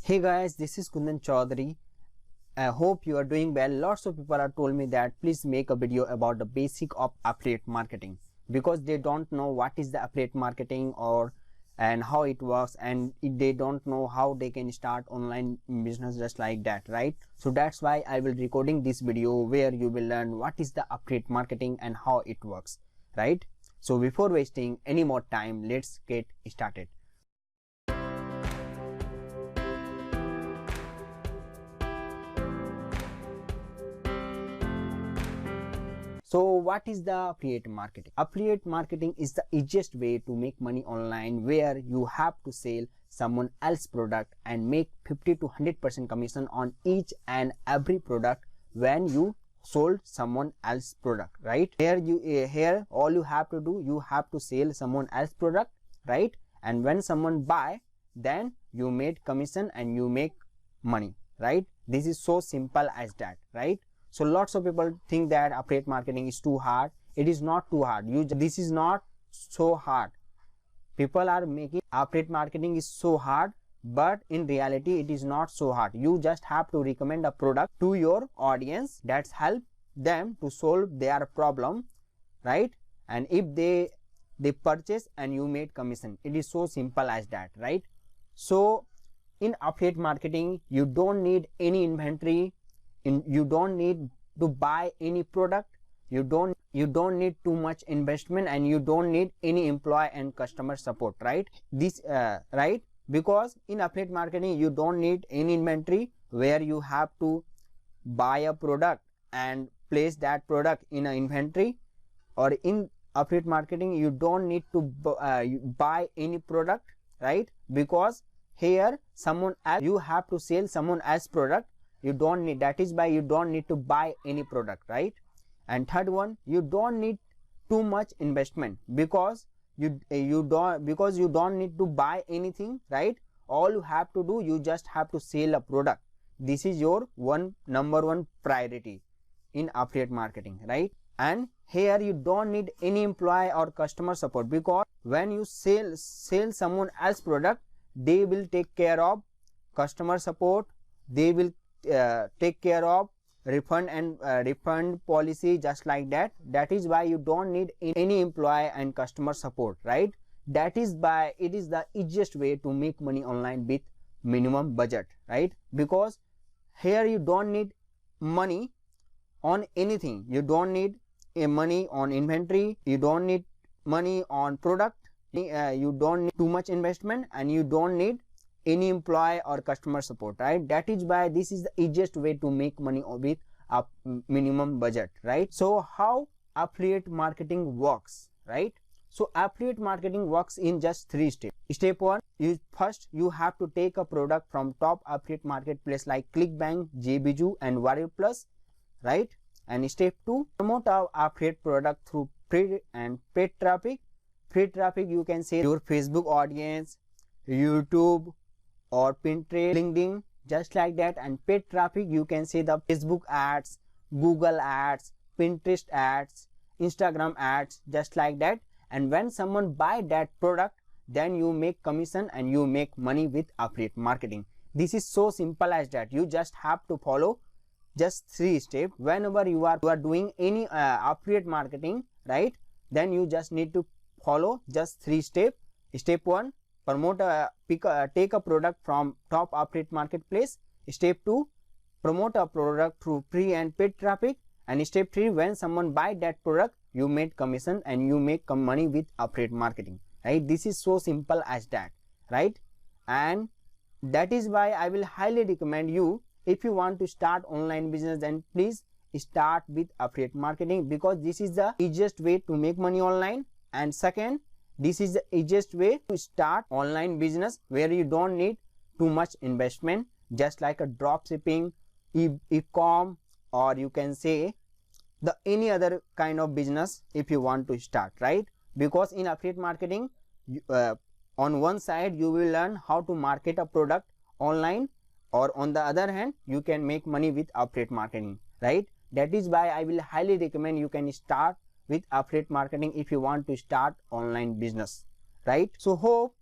Hey guys, this is Kundan Choudhary. I hope you are doing well. Lots of people have told me that please make a video about the basic of affiliate marketing because they don't know what is the affiliate marketing and how it works, and they don't know how they can start online business just like that, right? So that's why I will recording this video where you will learn what is the affiliate marketing and how it works, right? So before wasting any more time, let's get started. So what is the affiliate marketing? Affiliate marketing is the easiest way to make money online, where you have to sell someone else's product and make 50 to 100% commission on each and every product when you sold someone else's product, right? Here all you have to do, you have to sell someone else's product, right? And when someone buy, then you made commission and you make money, right? This is so simple as that, right? So lots of people think that affiliate marketing is too hard. It is not too hard. This is not so hard. People are making affiliate marketing is so hard, but in reality it is not so hard. You just have to recommend a product to your audience that's help them to solve their problem, right? And if they purchase and you made commission, it is so simple as that, right? So in affiliate marketing, you don't need any inventory. You don't need to buy any product, you don't need too much investment, and you don't need any employee and customer support, right? Right, because in affiliate marketing you don't need any inventory where you have to buy a product and place that product in an inventory. Or in affiliate marketing you don't need to buy any product, right? Because here you have to sell someone else's product. You don't need, that is why you don't need to buy any product, right? And third one, you don't need too much investment because you don't need to buy anything, right? All you have to do, you just have to sell a product. This is your number one priority in affiliate marketing, right? And here you don't need any employee or customer support, because when you sell someone else's product, they will take care of customer support, they will take care of refund policy, just like that. That is why you don't need any employee and customer support, right? That is why it is the easiest way to make money online with minimum budget, right? Because here you don't need money on anything. You don't need money on inventory, you don't need money on product, you don't need too much investment, and you don't need any employee or customer support, right? That is why this is the easiest way to make money with a minimum budget, right? So how affiliate marketing works, right? So affiliate marketing works in just 3 steps. Step 1, first you have to take a product from top affiliate marketplace like ClickBank, JBiju and Warrior Plus, right? And step 2, promote our affiliate product through free and paid traffic. Free traffic, you can say your Facebook audience, YouTube or Pinterest, LinkedIn, just like that. And paid traffic, you can say the Facebook ads, Google ads, Pinterest ads, Instagram ads, just like that. And when someone buy that product, then you make commission and you make money with affiliate marketing. This is so simple as that. You just have to follow just 3 steps. Whenever you are doing any affiliate marketing, right, then you just need to follow just 3 steps. Step 1, take a product from top affiliate marketplace. Step 2, promote a product through free and paid traffic. And step 3, when someone buy that product, you make commission and you make money with affiliate marketing, right? This is so simple as that, right? And that is why I will highly recommend you, if you want to start online business, then please start with affiliate marketing, because this is the easiest way to make money online. And second, this is the easiest way to start online business where you don't need too much investment, just like a drop shipping, e-com, or you can say any other kind of business if you want to start, right? Because in affiliate marketing, on one side you will learn how to market a product online, or on the other hand you can make money with affiliate marketing, right? That is why I will highly recommend you can start with affiliate marketing if you want to start online business, right? So hope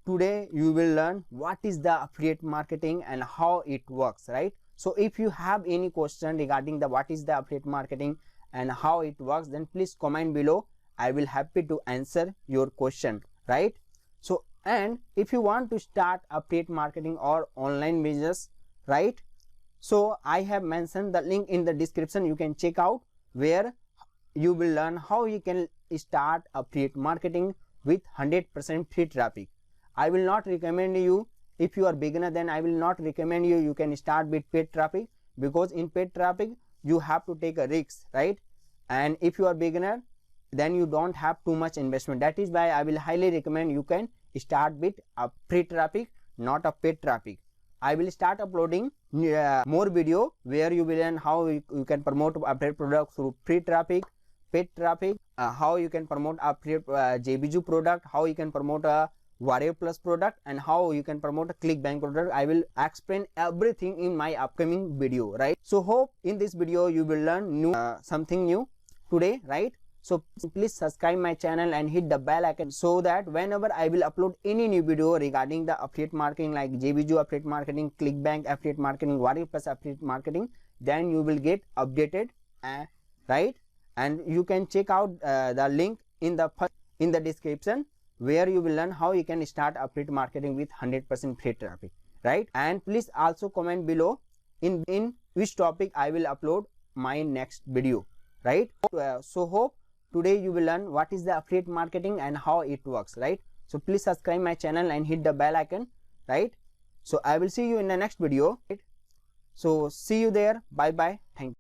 today you will learn what is the affiliate marketing and how it works, right? So if you have any question regarding the what is the affiliate marketing and how it works, then please comment below. I will happy to answer your question, right? So, and if you want to start affiliate marketing or online business, right? So I have mentioned the link in the description. You can check out, where you will learn how you can start affiliate marketing with 100% free traffic. I will not recommend you, if you are beginner, then I will not recommend you can start with paid traffic, because in paid traffic you have to take a risk, right? And if you are beginner, then you don't have too much investment. That is why I will highly recommend you can start with a free traffic, not a paid traffic. I will start uploading more video where you will learn how you can promote affiliate product through free traffic, paid traffic, how you can promote affiliate JBJ product, how you can promote a Warrior Plus product, and how you can promote a ClickBank product. I will explain everything in my upcoming video, right? So hope in this video you will learn something new today, right? So please subscribe my channel and hit the bell icon, so that whenever I will upload any new video regarding the affiliate marketing, like JBJ affiliate marketing, ClickBank affiliate marketing, Warrior Plus affiliate marketing, then you will get updated, right? And you can check out the link in the description, where you will learn how you can start affiliate marketing with 100% free traffic, right? And please also comment below in which topic I will upload my next video, right? So hope today you will learn what is the affiliate marketing and how it works, right? So please subscribe my channel and hit the bell icon, right? So I will see you in the next video, right? So see you there. Bye bye. Thank you.